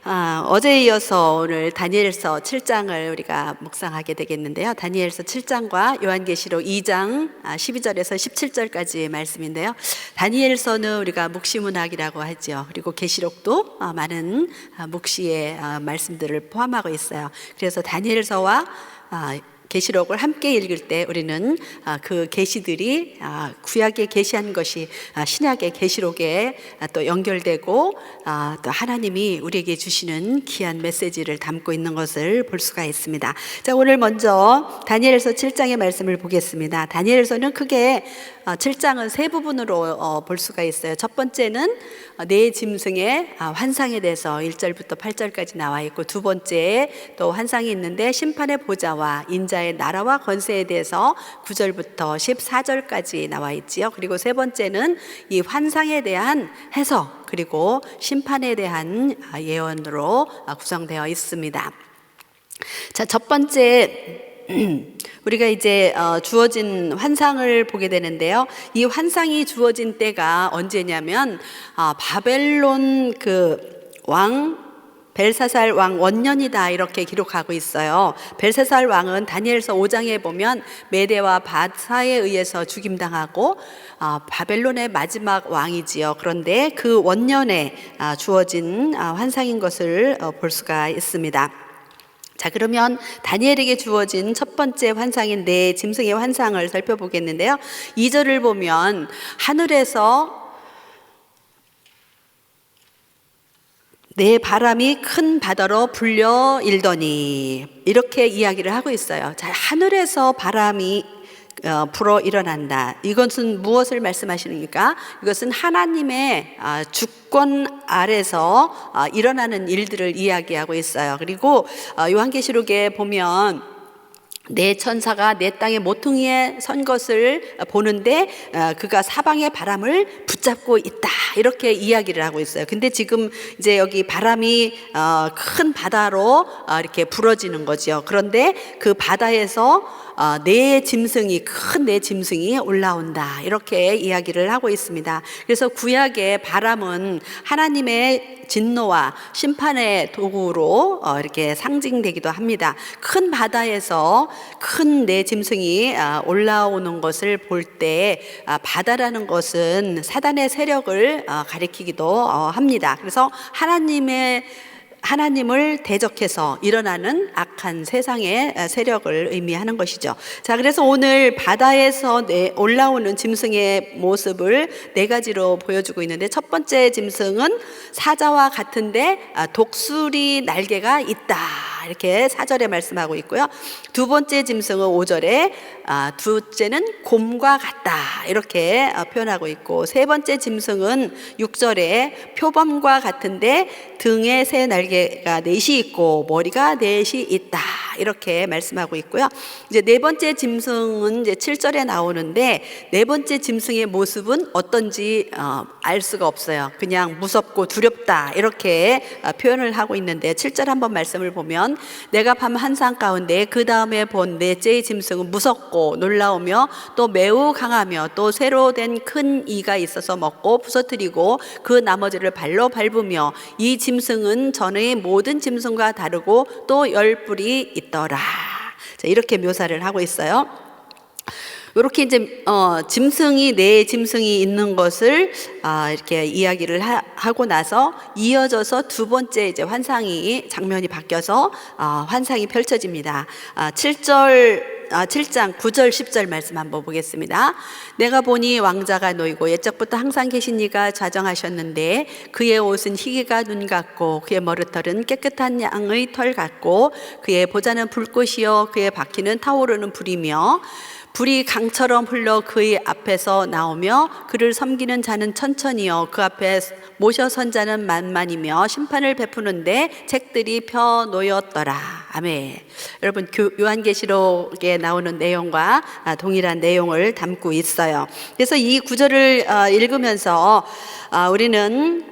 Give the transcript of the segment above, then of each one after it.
어제에 이어서 오늘 다니엘서 7장을 우리가 묵상하게 되겠는데요. 다니엘서 7장과 요한계시록 2장 12절에서 17절까지의 말씀인데요. 다니엘서는 우리가 묵시문학이라고 하죠. 그리고 계시록도 많은 묵시의 말씀들을 포함하고 있어요. 그래서 다니엘서와 계시록을 함께 읽을 때 우리는 그 계시들이 구약에 계시한 것이 신약의 계시록에 또 연결되고 또 하나님이 우리에게 주시는 귀한 메시지를 담고 있는 것을 볼 수가 있습니다. 자, 오늘 먼저 다니엘서 7장의 말씀을 보겠습니다. 다니엘서는 크게 7장은 세 부분으로 볼 수가 있어요. 첫 번째는 네 짐승의 환상에 대해서 1절부터 8절까지 나와 있고, 두 번째 또 환상이 있는데 심판의 보좌와 인자의 나라와 권세에 대해서 9절부터 14절까지 나와 있지요. 그리고 세 번째는 이 환상에 대한 해석, 그리고 심판에 대한 예언으로 구성되어 있습니다. 자, 첫 번째 우리가 이제 주어진 환상을 보게 되는데요. 이 환상이 주어진 때가 언제냐면 바벨론 그 왕 벨사살 왕 원년이다, 이렇게 기록하고 있어요. 벨사살 왕은 다니엘서 5장에 보면 메대와 바사에 의해서 죽임당하고 바벨론의 마지막 왕이지요. 그런데 그 원년에 주어진 환상인 것을 볼 수가 있습니다. 자, 그러면 다니엘에게 주어진 첫 번째 환상인 네 짐승의 환상을 살펴보겠는데요. 2절을 보면 하늘에서 내 바람이 큰 바다로 불려 일더니, 이렇게 이야기를 하고 있어요. 자, 하늘에서 바람이 불어 일어난다. 이것은 무엇을 말씀하시는가? 이것은 하나님의 주권 아래서 일어나는 일들을 이야기하고 있어요. 그리고 요한계시록에 보면 네 천사가 내 땅의 모퉁이에 선 것을 보는데 그가 사방의 바람을 붙잡고 있다, 이렇게 이야기를 하고 있어요. 근데 지금 이제 여기 바람이 큰 바다로 이렇게 불어지는 거죠. 그런데 그 바다에서 네 짐승이, 큰 네 짐승이 올라온다, 이렇게 이야기를 하고 있습니다. 그래서 구약의 바람은 하나님의 진노와 심판의 도구로 이렇게 상징되기도 합니다. 큰 바다에서 큰 네 짐승이 올라오는 것을 볼 때 바다라는 것은 사단의 세력을 가리키기도 합니다. 그래서 하나님을 대적해서 일어나는 악한 세상의 세력을 의미하는 것이죠. 자, 그래서 오늘 바다에서 올라오는 짐승의 모습을 네 가지로 보여주고 있는데, 첫 번째 짐승은 사자와 같은데 독수리 날개가 있다, 이렇게 4절에 말씀하고 있고요. 두 번째 짐승은 5절에 둘째는 곰과 같다, 이렇게 표현하고 있고, 세 번째 짐승은 6절에 표범과 같은데 등에 새 날개가 넷이 있고 머리가 넷이 있다, 이렇게 말씀하고 있고요. 이제 네 번째 짐승은 이제 7절에 나오는데, 네 번째 짐승의 모습은 어떤지 알 수가 없어요. 그냥 무섭고 두렵다, 이렇게 표현을 하고 있는데, 7절 한번 말씀을 보면 내가 밤 한상 가운데 그 다음에 본 넷째의 짐승은 무섭고 놀라우며 또 매우 강하며 또 새로 된 큰 이가 있어서 먹고 부서뜨리고 그 나머지를 발로 밟으며 이 짐승은 전의 모든 짐승과 다르고 또 10뿔이 있더라. 자, 이렇게 묘사를 하고 있어요. 이렇게 이제 네 짐승이 있는 것을 이렇게 이야기를 하고 나서 이어져서 두 번째 이제 장면이 바뀌어서 환상이 펼쳐집니다. 7장 9절 10절 말씀 한번 보겠습니다. 내가 보니 왕자가 놓이고 옛적부터 항상 계신 이가 좌정하셨는데 그의 옷은 희기가 눈 같고 그의 머리털은 깨끗한 양의 털 같고 그의 보좌는 불꽃이요 그의 바퀴는 타오르는 불이며 불이 강처럼 흘러 그의 앞에서 나오며 그를 섬기는 자는 천천히요 그 앞에 모셔 선 자는 만만이며 심판을 베푸는데 책들이 펴 놓였더라. 아멘. 여러분, 요한계시록에 나오는 내용과 동일한 내용을 담고 있어요. 그래서 이 구절을 읽으면서 우리는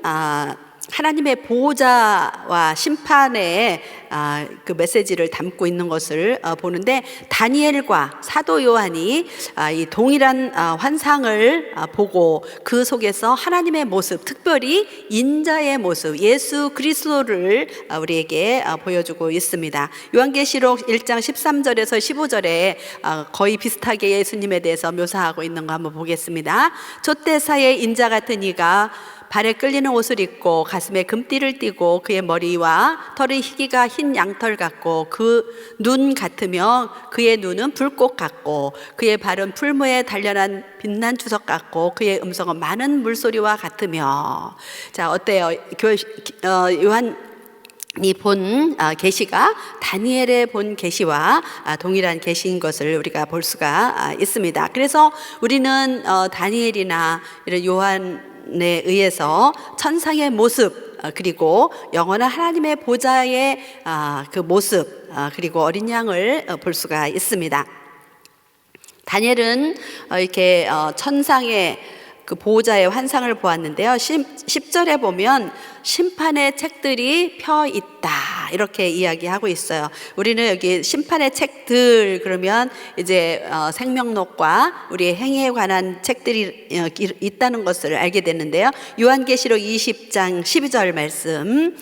하나님의 보호자와 심판의 그 메시지를 담고 있는 것을 보는데, 다니엘과 사도 요한이 이 동일한 환상을 보고 그 속에서 하나님의 모습, 특별히 인자의 모습, 예수 그리스도를 우리에게 보여주고 있습니다. 요한계시록 1장 13절에서 15절에 거의 비슷하게 예수님에 대해서 묘사하고 있는 거 한번 보겠습니다. 촛대사의 인자 같은 이가 발에 끌리는 옷을 입고 가슴에 금띠를 띠고 그의 머리와 털의 희기가 흰 양털 같고 그 눈 같으며 그의 눈은 불꽃 같고 그의 발은 풀무에 단련한 빛난 주석 같고 그의 음성은 많은 물소리와 같으며. 자, 어때요? 요한 이 본 계시가 다니엘의 본 계시와 동일한 계시인 것을 우리가 볼 수가 있습니다. 그래서 우리는 다니엘이나 이런 요한에 의해서 천상의 모습, 그리고 영원한 하나님의 보좌의 그 모습, 그리고 어린 양을 볼 수가 있습니다. 다니엘은 이렇게 천상의 그 보호자의 환상을 보았는데요. 10절에 보면 심판의 책들이 펴 있다, 이렇게 이야기하고 있어요. 우리는 여기 심판의 책들 그러면 이제 생명록과 우리의 행위에 관한 책들이 있다는 것을 알게 되는데요. 요한계시록 20장 12절 말씀.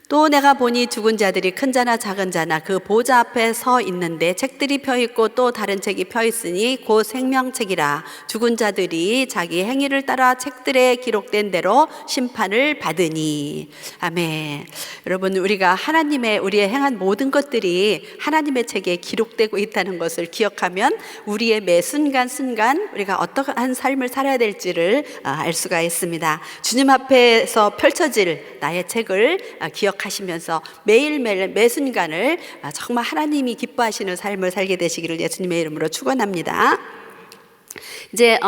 또 내가 보니 죽은 자들이 큰 자나 작은 자나 그 보좌 앞에 서 있는데 책들이 펴 있고 또 다른 책이 펴 있으니 곧 생명책이라. 죽은 자들이 자기 행위를 따라 책들에 기록된 대로 심판을 받으니. 아멘. 여러분, 우리가 우리의 행한 모든 것들이 하나님의 책에 기록되고 있다는 것을 기억하면 우리의 매 순간 우리가 어떠한 삶을 살아야 될지를 알 수가 있습니다. 주님 앞에서 펼쳐질 나의 책을 기억하시면서 매일매일 매 순간을 정말 하나님이 기뻐하시는 삶을 살게 되시기를 예수님의 이름으로 축원합니다. 이제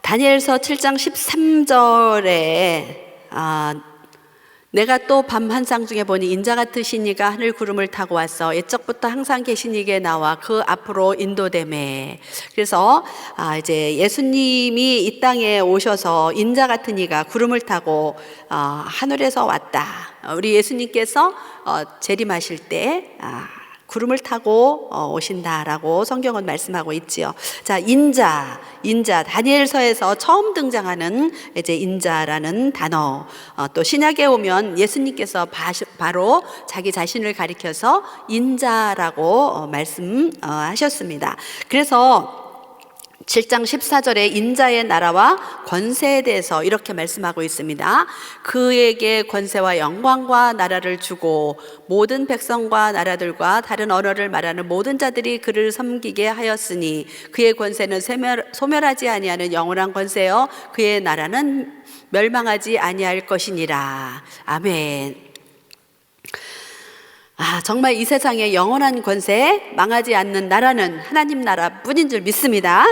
다니엘서 7장 13절에 내가 또 밤 환상 중에 보니 인자 같으신 이가 하늘 구름을 타고 와서 옛적부터 항상 계신 이게 나와 그 앞으로 인도되매. 그래서 이제 예수님이 이 땅에 오셔서 인자 같은 이가 구름을 타고 하늘에서 왔다. 우리 예수님께서 재림하실 때 구름을 타고 오신다라고 성경은 말씀하고 있지요. 자, 인자 다니엘서에서 처음 등장하는 이제 인자라는 단어. 또 신약에 오면 예수님께서 바로 자기 자신을 가리켜서 인자라고 말씀하셨습니다. 그래서 7장 14절에 인자의 나라와 권세에 대해서 이렇게 말씀하고 있습니다. 그에게 권세와 영광과 나라를 주고 모든 백성과 나라들과 다른 언어를 말하는 모든 자들이 그를 섬기게 하였으니 그의 권세는 소멸하지 아니하는 영원한 권세요 그의 나라는 멸망하지 아니할 것이니라. 아멘. 정말 이 세상의 영원한 권세, 망하지 않는 나라는 하나님 나라뿐인 줄 믿습니다.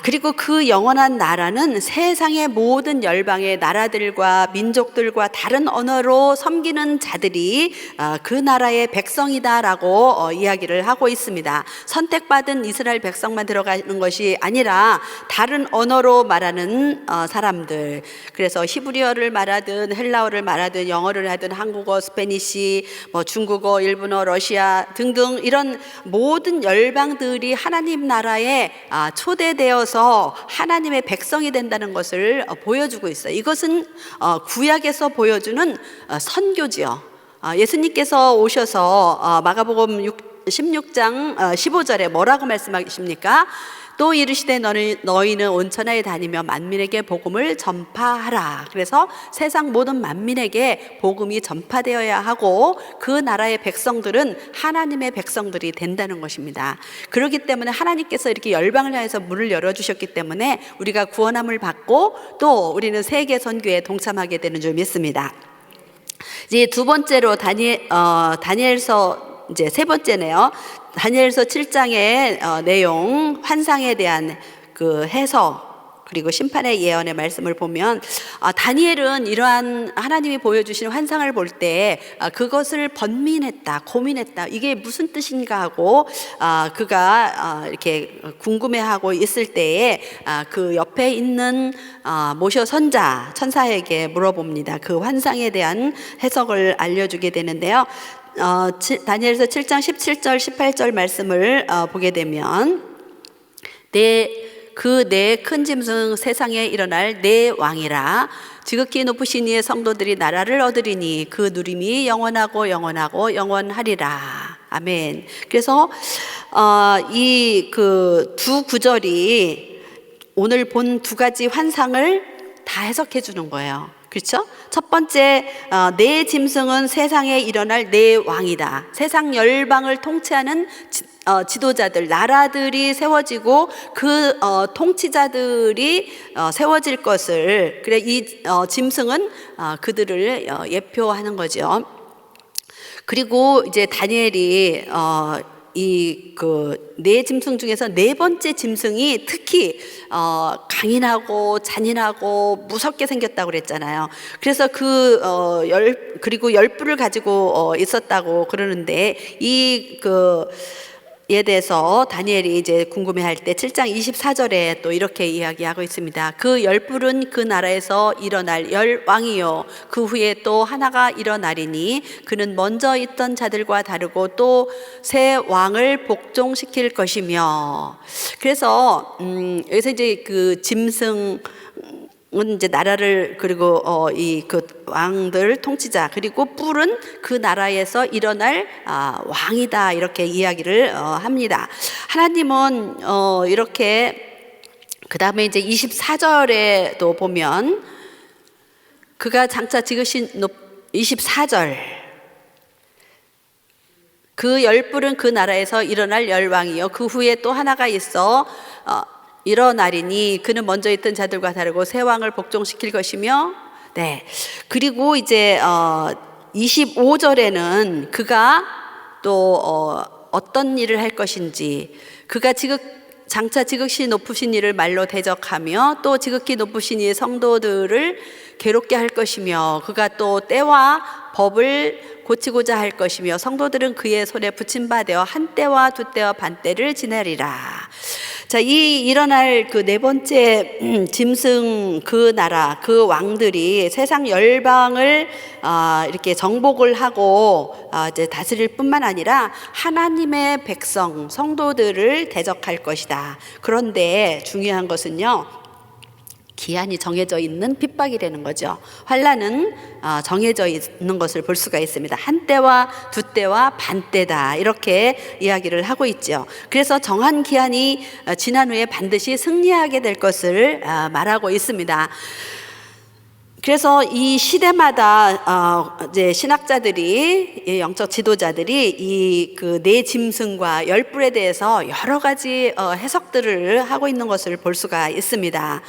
그리고 그 영원한 나라는 세상의 모든 열방의 나라들과 민족들과 다른 언어로 섬기는 자들이 그 나라의 백성이다라고 이야기를 하고 있습니다. 선택받은 이스라엘 백성만 들어가는 것이 아니라 다른 언어로 말하는 사람들. 그래서 히브리어를 말하든 헬라어를 말하든 영어를 하든 한국어, 스페니시, 중국어, 일본어, 러시아 등등 이런 모든 열방들이 하나님 나라에 초대되어서 하나님의 백성이 된다는 것을 보여주고 있어요. 이것은 구약에서 보여주는 선교지요. 예수님께서 오셔서 마가복음 16장 15절에 뭐라고 말씀하십니까? 또 이르시되 너희는 온 천하에 다니며 만민에게 복음을 전파하라. 그래서 세상 모든 만민에게 복음이 전파되어야 하고 그 나라의 백성들은 하나님의 백성들이 된다는 것입니다. 그렇기 때문에 하나님께서 이렇게 열방을 향해서 문을 열어주셨기 때문에 우리가 구원함을 받고 또 우리는 세계 선교에 동참하게 되는 줄 믿습니다. 이제 두 번째로 다니엘서 이제 세 번째네요. 다니엘서 7장의 내용, 환상에 대한 그 해석, 그리고 심판의 예언의 말씀을 보면 다니엘은 이러한 하나님이 보여주신 환상을 볼 때 그것을 번민했다, 고민했다. 이게 무슨 뜻인가 하고 그가 이렇게 궁금해하고 있을 때에 그 옆에 있는 모셔 선자 천사에게 물어봅니다. 그 환상에 대한 해석을 알려주게 되는데요. 다니엘서 7장 17절 18절 말씀을 보게 되면 내 큰 짐승 세상에 일어날 내 왕이라 지극히 높으신 이의 성도들이 나라를 얻으리니 그 누림이 영원하고 영원하고 영원하리라. 아멘. 그래서 이 그 두 구절이 오늘 본 두 가지 환상을 다 해석해 주는 거예요. 그렇죠? 첫 번째, 내 짐승은 세상에 일어날 내 왕이다. 세상 열방을 통치하는 지도자들, 나라들이 세워지고 그 통치자들이 세워질 것을, 그래 이 짐승은 그들을 예표하는 거죠. 그리고 이제 다니엘이 이 그 네 짐승 중에서 네 번째 짐승이 특히 강인하고 잔인하고 무섭게 생겼다고 그랬잖아요. 그래서 그리고 열뿔을 가지고 있었다고 그러는데 에 대해서 다니엘이 이제 궁금해할 때 7장 24절에 또 이렇게 이야기하고 있습니다. 그 열뿔은 그 나라에서 일어날 열왕이요 그 후에 또 하나가 일어나리니 그는 먼저 있던 자들과 다르고 또 새 왕을 복종시킬 것이며. 그래서 여기서 이제 그 짐승 이제 나라를 그리고 이 그 왕들 통치자 그리고 뿔은 그 나라에서 일어날 왕이다 이렇게 이야기를 합니다. 하나님은 이렇게 그 다음에 이제 24절에 또 보면 그가 장차 지으신 24절 그 열뿔은 그 나라에서 일어날 열왕이요 그 후에 또 하나가 있어 일어나리니 그는 먼저 있던 자들과 다르고 새 왕을 복종시킬 것이며. 네. 그리고 이제 25절에는 그가 또 어떤 일을 할 것인지 그가 장차 지극히 높으신 이를 말로 대적하며 또 지극히 높으신 이의 성도들을 괴롭게 할 것이며 그가 또 때와 법을 고치고자 할 것이며 성도들은 그의 손에 붙임 바 되어 한 때와 두 때와 반 때를 지내리라. 자, 일어날 그 네 번째 짐승 그 나라 그 왕들이 세상 열방을 이렇게 정복을 하고 이제 다스릴 뿐만 아니라 하나님의 백성 성도들을 대적할 것이다. 그런데 중요한 것은요. 기한이 정해져 있는 핍박이라는 거죠. 환난은 정해져 있는 것을 볼 수가 있습니다. 한 때와 두 때와 반 때다 이렇게 이야기를 하고 있죠. 그래서 정한 기한이 지난 후에 반드시 승리하게 될 것을 말하고 있습니다. 그래서 이 시대마다 이제 신학자들이 영적 지도자들이 이 그 네 짐승과 열뿔에 대해서 여러 가지 해석들을 하고 있는 것을 볼 수가 있습니다.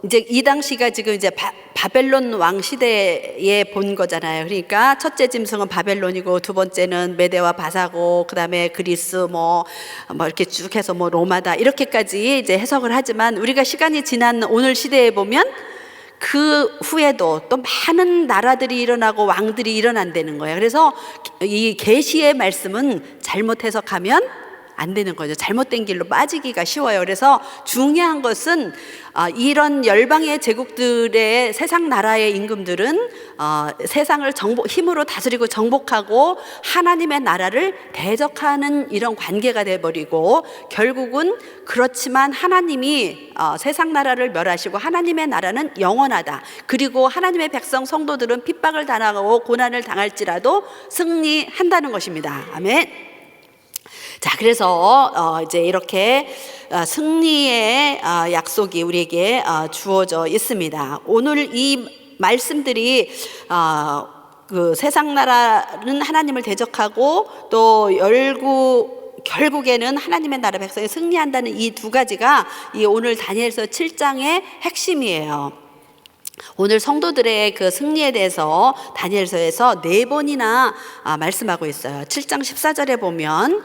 이제 이 당시가 지금 이제 바벨론 왕 시대에 본 거잖아요. 그러니까 첫째 짐승은 바벨론이고 두 번째는 메대와 바사고 그다음에 그리스 뭐 이렇게 쭉 해서 뭐 로마다 이렇게까지 이제 해석을 하지만 우리가 시간이 지난 오늘 시대에 보면 그 후에도 또 많은 나라들이 일어나고 왕들이 일어난다는 거예요. 그래서 이 계시의 말씀은 잘못 해석하면 안 되는 거죠. 잘못된 길로 빠지기가 쉬워요. 그래서 중요한 것은 이런 열방의 제국들의 세상 나라의 임금들은 세상을 힘으로 다스리고 정복하고 하나님의 나라를 대적하는 이런 관계가 돼버리고 결국은 그렇지만 하나님이 세상 나라를 멸하시고 하나님의 나라는 영원하다. 그리고 하나님의 백성 성도들은 핍박을 당하고 고난을 당할지라도 승리한다는 것입니다. 아멘. 자, 그래서 이제 이렇게 승리의 약속이 우리에게 주어져 있습니다. 오늘 이 말씀들이 그 세상 나라는 하나님을 대적하고 또 결국에는 하나님의 나라 백성이 승리한다는 이 두 가지가 이 오늘 다니엘서 7장의 핵심이에요. 오늘 성도들의 그 승리에 대해서 다니엘서에서 4번이나 말씀하고 있어요. 7장 14절에 보면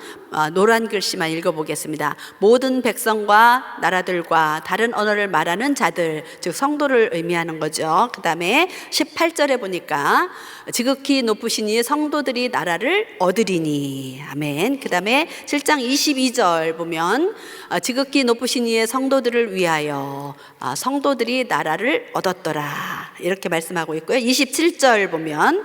노란 글씨만 읽어보겠습니다. 모든 백성과 나라들과 다른 언어를 말하는 자들, 즉 성도를 의미하는 거죠. 그 다음에 18절에 보니까 지극히 높으신 이 성도들이 나라를 얻으리니. 아멘. 그 다음에 7장 22절 보면 지극히 높으신 이의 성도들을 위하여 성도들이 나라를 얻었더라, 이렇게 말씀하고 있고요. 27절 보면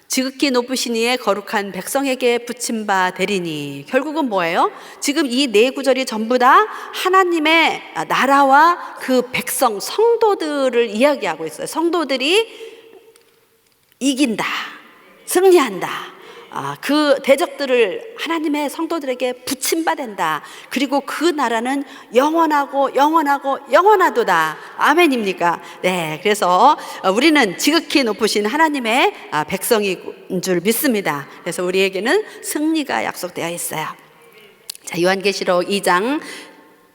지극히 높으신 이의 거룩한 백성에게 붙임 바 되리니. 결국은 뭐예요? 지금 이 네 구절이 전부 다 하나님의 나라와 그 백성, 성도들을 이야기하고 있어요. 성도들이 이긴다, 승리한다, 그 대적들을 하나님의 성도들에게 붙임받는다. 그리고 그 나라는 영원하고 영원하고 영원하도다. 아멘입니까? 네, 그래서 우리는 지극히 높으신 하나님의 백성인 줄 믿습니다. 그래서 우리에게는 승리가 약속되어 있어요. 자, 요한계시록 2장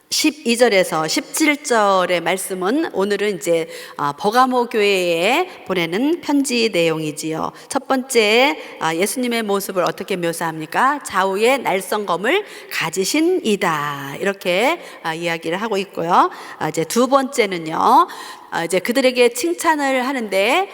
12절에서 17절의 말씀은 오늘은 이제 버가모 교회에 보내는 편지 내용이지요. 첫 번째, 예수님의 모습을 어떻게 묘사합니까? 좌우에 날성검을 가지신 이다, 이렇게 이야기를 하고 있고요. 이제 두 번째는요, 이제 그들에게 칭찬을 하는데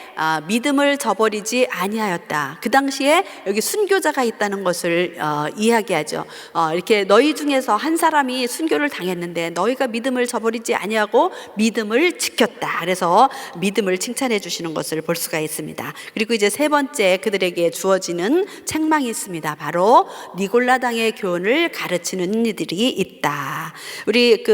믿음을 저버리지 아니하였다. 그 당시에 여기 순교자가 있다는 것을 이야기하죠. 이렇게 너희 중에서 한 사람이 순교를 당했는데 너희가 믿음을 저버리지 아니하고 믿음을 지켰다. 그래서 믿음을 칭찬해 주시는 것을 볼 수가 있습니다. 그리고 이제 세 번째, 그들에게 주어지는 책망이 있습니다. 바로 니골라당의 교훈을 가르치는 이들이 있다. 우리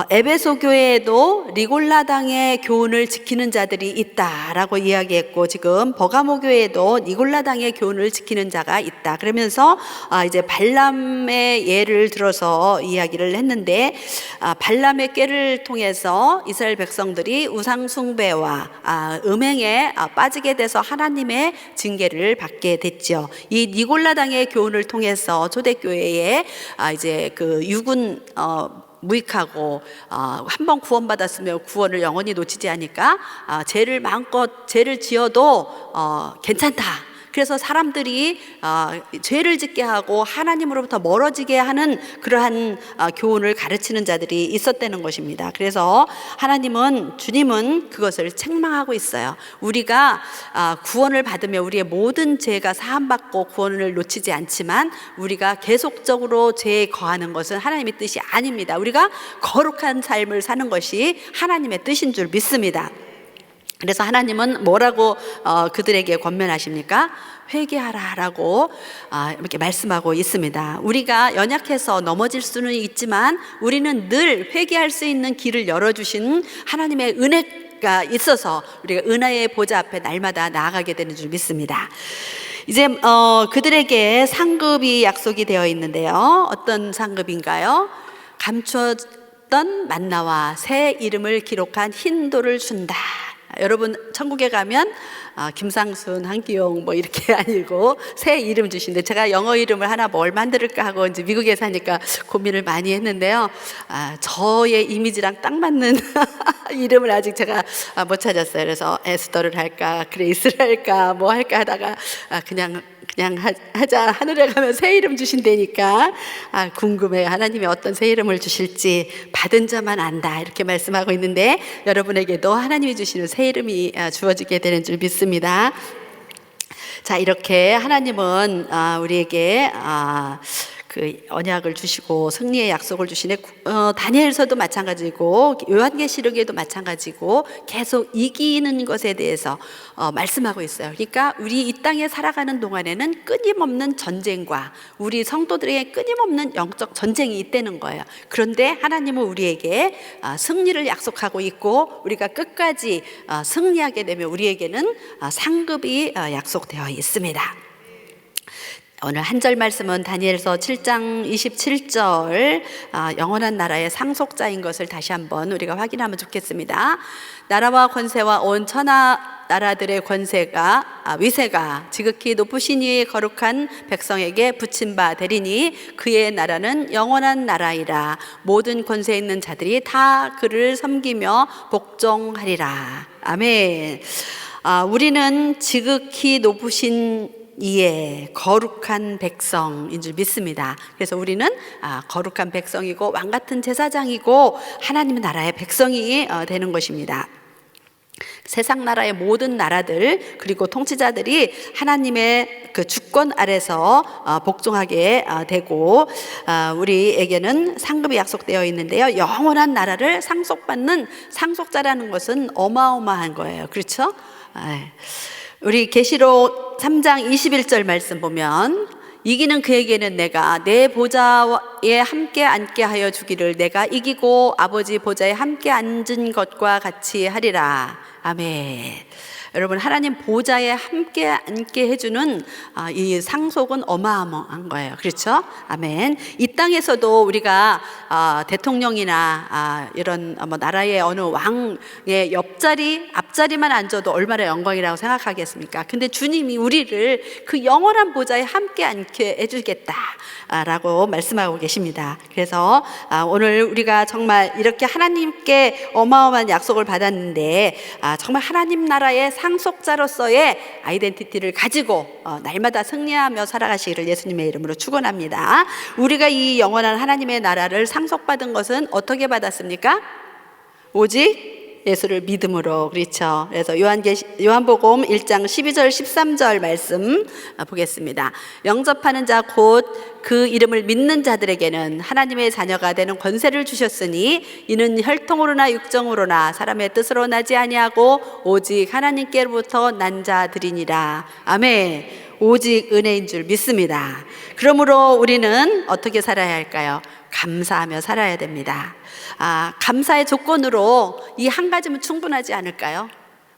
에베소 교회에도 니골라당의 교훈을 지키는 자들이 있다라고 이야기했고, 지금 버가모 교회에도 니골라당의 교훈을 지키는 자가 있다. 그러면서 이제 발람의 예를 들어서 이야기를 했는데, 발람의 꾀를 통해서 이스라엘 백성들이 우상 숭배와 음행에 빠지게 돼서 하나님의 징계를 받게 됐죠. 이 니골라당의 교훈을 통해서 초대교회에 이제 그 육은 무익하고 한번 구원받았으면 구원을 영원히 놓치지 않으니까 죄를 마음껏 죄를 지어도 괜찮다. 그래서 사람들이 죄를 짓게 하고 하나님으로부터 멀어지게 하는 그러한 교훈을 가르치는 자들이 있었다는 것입니다. 그래서 주님은 그것을 책망하고 있어요. 우리가 구원을 받으며 우리의 모든 죄가 사함받고 구원을 놓치지 않지만 우리가 계속적으로 죄에 거하는 것은 하나님의 뜻이 아닙니다. 우리가 거룩한 삶을 사는 것이 하나님의 뜻인 줄 믿습니다. 그래서 하나님은 뭐라고 그들에게 권면하십니까? 회개하라라고 이렇게 말씀하고 있습니다. 우리가 연약해서 넘어질 수는 있지만 우리는 늘 회개할 수 있는 길을 열어주신 하나님의 은혜가 있어서 우리가 은혜의 보좌 앞에 날마다 나아가게 되는 줄 믿습니다. 이제 그들에게 상급이 약속이 되어 있는데요. 어떤 상급인가요? 감추었던 만나와 새 이름을 기록한 흰 돌을 준다. 여러분 천국에 가면 김상순, 한기용 뭐 이렇게 아니고 새 이름 주신데, 제가 영어 이름을 하나 뭘 만들까 하고 이제 미국에 사니까 고민을 많이 했는데요. 저의 이미지랑 딱 맞는 이름을 아직 제가 못 찾았어요. 그래서 에스더를 할까, 그레이스를 할까, 뭐 할까 하다가 그냥 하자. 하늘에 가면 새 이름 주신다니까 궁금해요. 하나님이 어떤 새 이름을 주실지 받은 자만 안다, 이렇게 말씀하고 있는데, 여러분에게도 하나님이 주시는 새 이름이 주어지게 되는 줄 믿습니다. 자, 이렇게 하나님은 우리에게 그 언약을 주시고 승리의 약속을 주시네. 다니엘서도 마찬가지고 요한계시록에도 마찬가지고 계속 이기는 것에 대해서 말씀하고 있어요. 그러니까 우리 이 땅에 살아가는 동안에는 끊임없는 전쟁과 우리 성도들에게 끊임없는 영적 전쟁이 있다는 거예요. 그런데 하나님은 우리에게 승리를 약속하고 있고, 우리가 끝까지 승리하게 되면 우리에게는 상급이 약속되어 있습니다. 오늘 한 절 말씀은 다니엘서 7장 27절, 영원한 나라의 상속자인 것을 다시 한번 우리가 확인하면 좋겠습니다. 나라와 권세와 온 천하 나라들의 위세가 지극히 높으신 이의 거룩한 백성에게 붙임 바 되리니 그의 나라는 영원한 나라이라. 모든 권세 있는 자들이 다 그를 섬기며 복종하리라. 아멘. 우리는 지극히 높으신 이에 거룩한 백성인 줄 믿습니다. 그래서 우리는 거룩한 백성이고 왕같은 제사장이고 하나님의 나라의 백성이 되는 것입니다. 세상 나라의 모든 나라들 그리고 통치자들이 하나님의 그 주권 아래서 복종하게 되고 우리에게는 상급이 약속되어 있는데요. 영원한 나라를 상속받는 상속자라는 것은 어마어마한 거예요. 그렇죠? 우리 계시록 3장 21절 말씀 보면 이기는 그에게는 내가 내 보좌에 함께 앉게 하여 주기를 내가 이기고 아버지 보좌에 함께 앉은 것과 같이 하리라. 아멘. 여러분 하나님 보좌에 함께 앉게 해주는 이 상속은 어마어마한 거예요. 그렇죠? 아멘. 이 땅에서도 우리가 대통령이나 이런 나라의 어느 왕의 옆자리 앞자리만 앉아도 얼마나 영광이라고 생각하겠습니까? 근데 주님이 우리를 그 영원한 보좌에 함께 앉게 해주겠다 라고 말씀하고 계십니다. 그래서 오늘 우리가 정말 이렇게 하나님께 어마어마한 약속을 받았는데 정말 하나님 나라의 상속자로서의 아이덴티티를 가지고 날마다 승리하며 살아가시기를 예수님의 이름으로 축원합니다. 우리가 이 영원한 하나님의 나라를 상속받은 것은 어떻게 받았습니까? 오직 예수를 믿음으로. 그렇죠? 그래서 요한복음 1장 12절 13절 말씀 보겠습니다. 영접하는 자 곧 그 이름을 믿는 자들에게는 하나님의 자녀가 되는 권세를 주셨으니 이는 혈통으로나 육정으로나 사람의 뜻으로 나지 아니하고 오직 하나님께로부터 난 자들이니라. 아멘. 오직 은혜인 줄 믿습니다. 그러므로 우리는 어떻게 살아야 할까요? 감사하며 살아야 됩니다. 감사의 조건으로 이 한 가지면 충분하지 않을까요?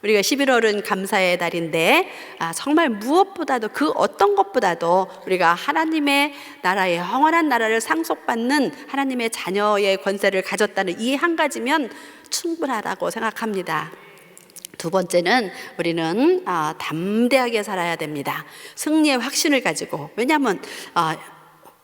우리가 11월은 감사의 달인데 정말 무엇보다도 그 어떤 것보다도 우리가 하나님의 나라의 영원한 나라를 상속받는 하나님의 자녀의 권세를 가졌다는 이 한 가지면 충분하다고 생각합니다. 두 번째는 우리는 담대하게 살아야 됩니다. 승리의 확신을 가지고. 왜냐하면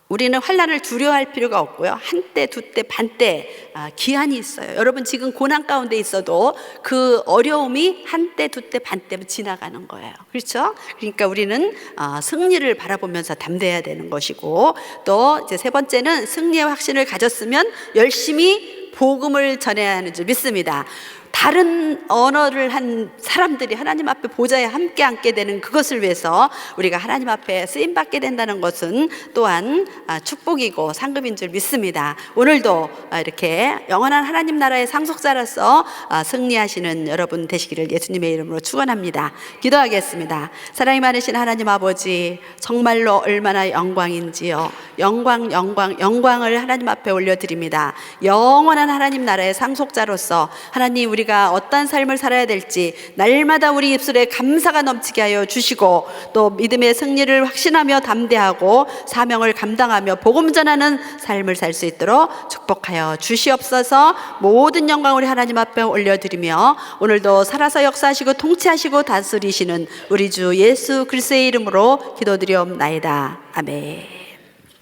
우리는 환난을 두려워할 필요가 없고요. 한때, 두때, 반때 기한이 있어요. 여러분 지금 고난 가운데 있어도 그 어려움이 한때, 두때, 반때면 지나가는 거예요. 그렇죠? 그러니까 우리는 승리를 바라보면서 담대해야 되는 것이고 또 이제 세 번째는 승리의 확신을 가졌으면 열심히 복음을 전해야 하는 줄 믿습니다. 다른 언어를 한 사람들이 하나님 앞에 보좌에 함께 앉게 되는 그것을 위해서 우리가 하나님 앞에 쓰임받게 된다는 것은 또한 축복이고 상급인 줄 믿습니다. 오늘도 이렇게 영원한 하나님 나라의 상속자로서 승리하시는 여러분 되시기를 예수님의 이름으로 축원합니다. 기도하겠습니다. 사랑이 많으신 하나님 아버지, 정말로 얼마나 영광인지요. 영광을 하나님 앞에 올려드립니다. 영원한 하나님 나라의 상속자로서 하나님 우리가 어떤 삶을 살아야 될지 날마다 우리 입술에 감사가 넘치게 하여 주시고 또 믿음의 승리를 확신하며 담대하고 사명을 감당하며 복음 전하는 삶을 살 수 있도록 축복하여 주시옵소서. 모든 영광 우리 하나님 앞에 올려드리며 오늘도 살아서 역사하시고 통치하시고 다스리시는 우리 주 예수 그리스도의 이름으로 기도드리옵나이다. 아멘.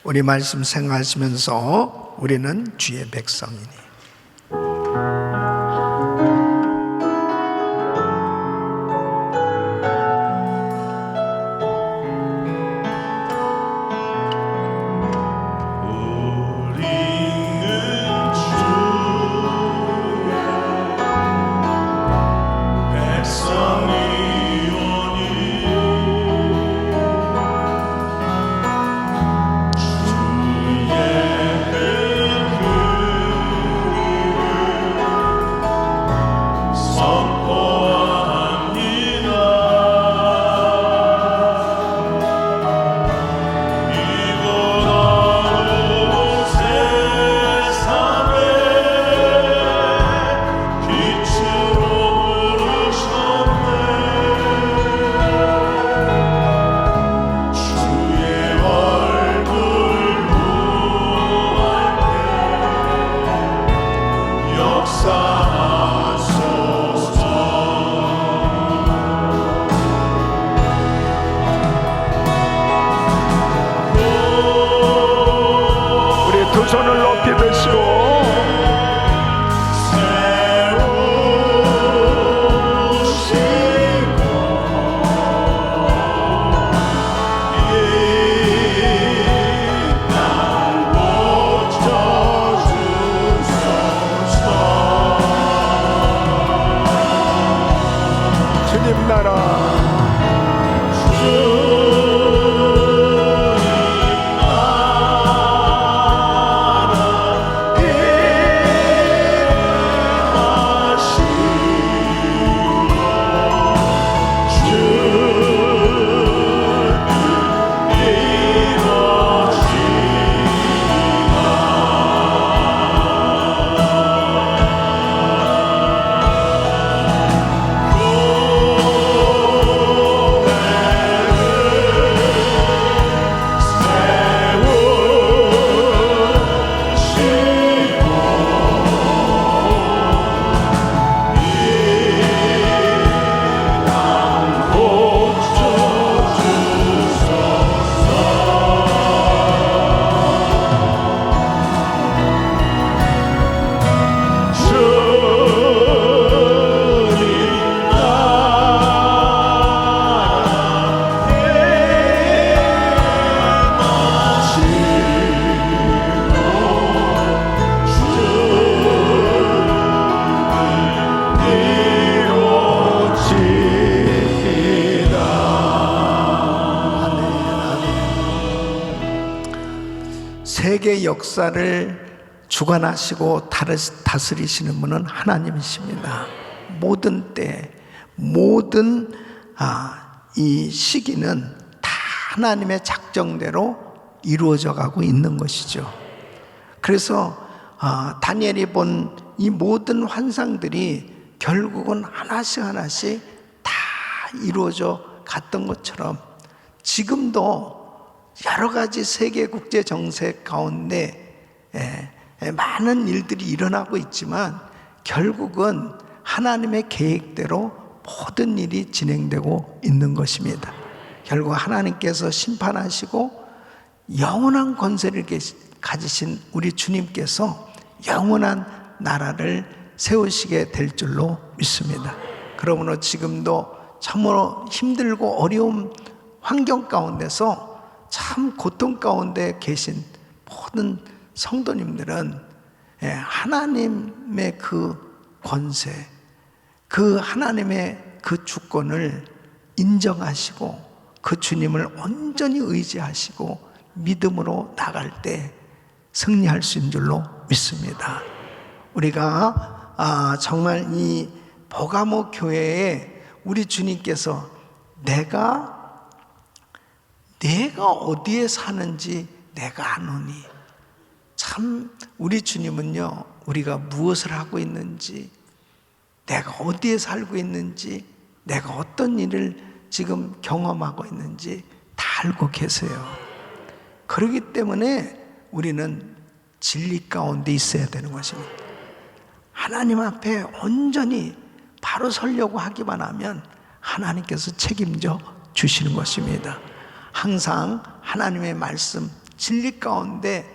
우리 말씀 생각하시면서 우리는 주의 백성이니 세계 역사를 주관하시고 다스리시는 분은 하나님이십니다. 모든 때, 모든 이 시기는 다 하나님의 작정대로 이루어져 가고 있는 것이죠. 그래서 다니엘이 본 이 모든 환상들이 결국은 하나씩 하나씩 다 이루어져 갔던 것처럼 지금도 여러 가지 세계 국제 정세 가운데 많은 일들이 일어나고 있지만 결국은 하나님의 계획대로 모든 일이 진행되고 있는 것입니다. 결국 하나님께서 심판하시고 영원한 권세를 가지신 우리 주님께서 영원한 나라를 세우시게 될 줄로 믿습니다. 그러므로 지금도 참으로 힘들고 어려운 환경 가운데서 참 고통 가운데 계신 모든 성도님들은 하나님의 그 권세, 그 하나님의 그 주권을 인정하시고 그 주님을 온전히 의지하시고 믿음으로 나갈 때 승리할 수 있는 줄로 믿습니다. 우리가 정말 이 버가모 교회에 우리 주님께서 내가 어디에 사는지 내가 아노니, 참 우리 주님은요, 우리가 무엇을 하고 있는지, 내가 어디에 살고 있는지, 내가 어떤 일을 지금 경험하고 있는지 다 알고 계세요. 그렇기 때문에 우리는 진리 가운데 있어야 되는 것입니다. 하나님 앞에 온전히 바로 서려고 하기만 하면 하나님께서 책임져 주시는 것입니다. 항상 하나님의 말씀, 진리 가운데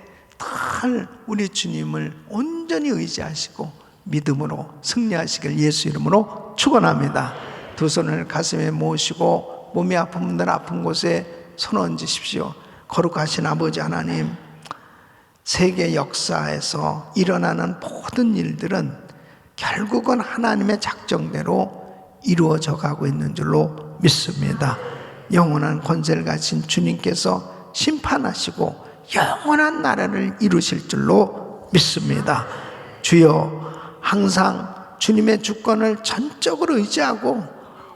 늘 우리 주님을 온전히 의지하시고 믿음으로 승리하시길 예수 이름으로 축원합니다. 두 손을 가슴에 모으시고 몸이 아픈 분들 아픈 곳에 손 얹으십시오. 거룩하신 아버지 하나님, 세계 역사에서 일어나는 모든 일들은 결국은 하나님의 작정대로 이루어져 가고 있는 줄로 믿습니다. 영원한 권세를 가진 주님께서 심판하시고 영원한 나라를 이루실 줄로 믿습니다. 주여, 항상 주님의 주권을 전적으로 의지하고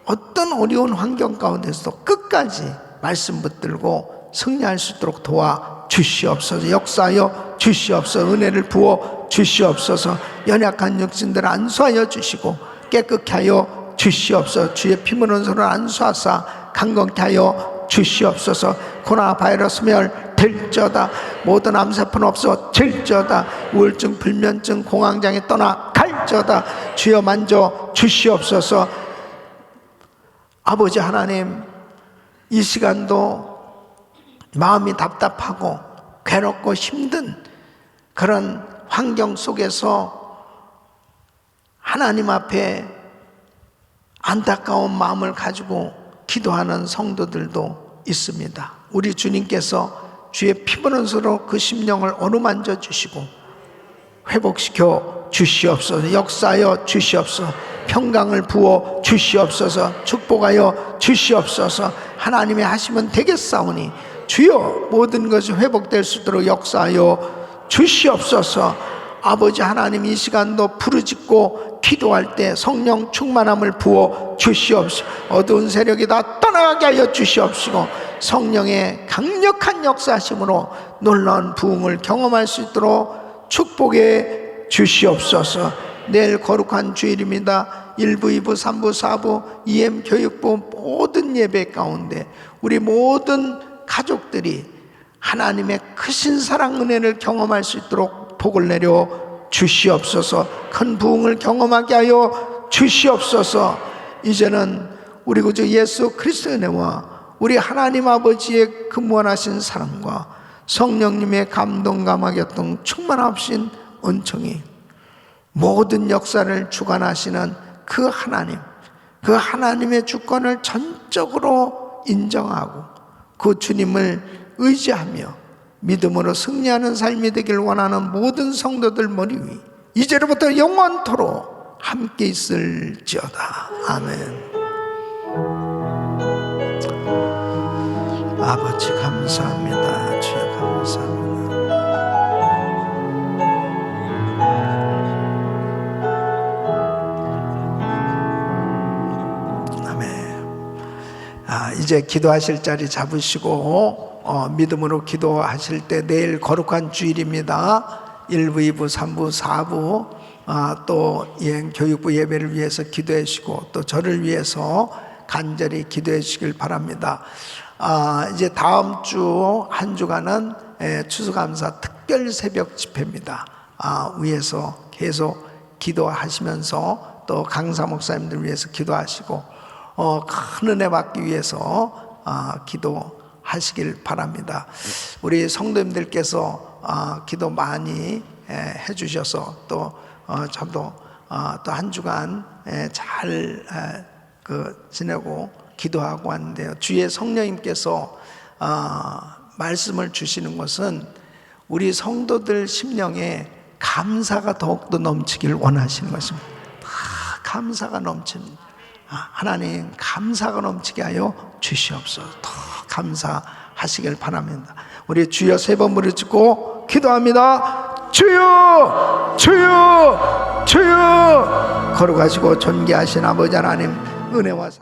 어떤 어려운 환경 가운데서도 끝까지 말씀 붙들고 승리할 수 있도록 도와 주시옵소서. 역사하여 주시옵소서. 은혜를 부어 주시옵소서. 연약한 육신들을 안수하여 주시고 깨끗게 하여 주시옵소서. 주의 피 묻은 손을 안수하사 강건케 하여 주시옵소서. 코로나 바이러스 멸될지어다. 모든 암세포는 없어질지어다. 우울증, 불면증, 공황장애 떠나갈지어다. 주여 만져 주시옵소서. 아버지 하나님, 이 시간도 마음이 답답하고 괴롭고 힘든 그런 환경 속에서 하나님 앞에 안타까운 마음을 가지고 기도하는 성도들도 있습니다. 우리 주님께서 주의 피 묻은 손으로 그 심령을 어루만져 주시고 회복시켜 주시옵소서. 역사하여 주시옵소서. 평강을 부어 주시옵소서. 축복하여 주시옵소서. 하나님이 하시면 되겠사오니 주여 모든 것이 회복될 수 있도록 역사하여 주시옵소서. 아버지 하나님, 이 시간도 부르짖고 기도할 때 성령 충만함을 부어 주시옵소서. 어두운 세력이 다 떠나가게 하여 주시옵시고 성령의 강력한 역사하심으로 놀라운 부흥을 경험할 수 있도록 축복해 주시옵소서. 내일 거룩한 주일입니다. 1부, 2부, 3부, 4부, EM 교육부 모든 예배 가운데 우리 모든 가족들이 하나님의 크신 사랑 은혜를 경험할 수 있도록 복을 내려 주시옵소서. 큰 부흥을 경험하게 하여 주시옵소서. 이제는 우리 구주 예수 그리스도의 은혜와 우리 하나님 아버지의 근무하신 사랑과 성령님의 감동 감화교통 충만하신 은총이 모든 역사를 주관하시는 그 하나님, 그 하나님의 주권을 전적으로 인정하고 그 주님을 의지하며 믿음으로 승리하는 삶이 되길 원하는 모든 성도들 머리 위 이제로부터 영원토록 함께 있을지어다. 아멘. 아버지 감사합니다. 주여 감사합니다. 이제 기도하실 자리 잡으시고 믿음으로 기도하실 때 내일 거룩한 주일입니다. 1부, 2부, 3부, 4부 또 교육부 예배를 위해서 기도해 주시고 또 저를 위해서 간절히 기도해 주시길 바랍니다. 이제 다음 주 한 주간은 추수감사 특별 새벽 집회입니다. 위에서 계속 기도하시면서 또 강사 목사님들 위해서 기도하시고 큰 은혜 받기 위해서 기도하시길 바랍니다. 우리 성도님들께서 기도 많이 해주셔서 또 저도 또 한 주간 잘 지내고 기도하고 왔는데요. 주의 성령님께서 말씀을 주시는 것은 우리 성도들 심령에 감사가 더욱더 넘치길 원하시는 것입니다. 감사가 넘칩니다. 하나님 감사가 넘치게 하여 주시옵소서. 더 감사하시길 바랍니다. 우리 주여 세 번 부르짖고 기도합니다. 주여 주여 주여. 걸어가시고 존귀하신 아버지 하나님, 은혜와 사랑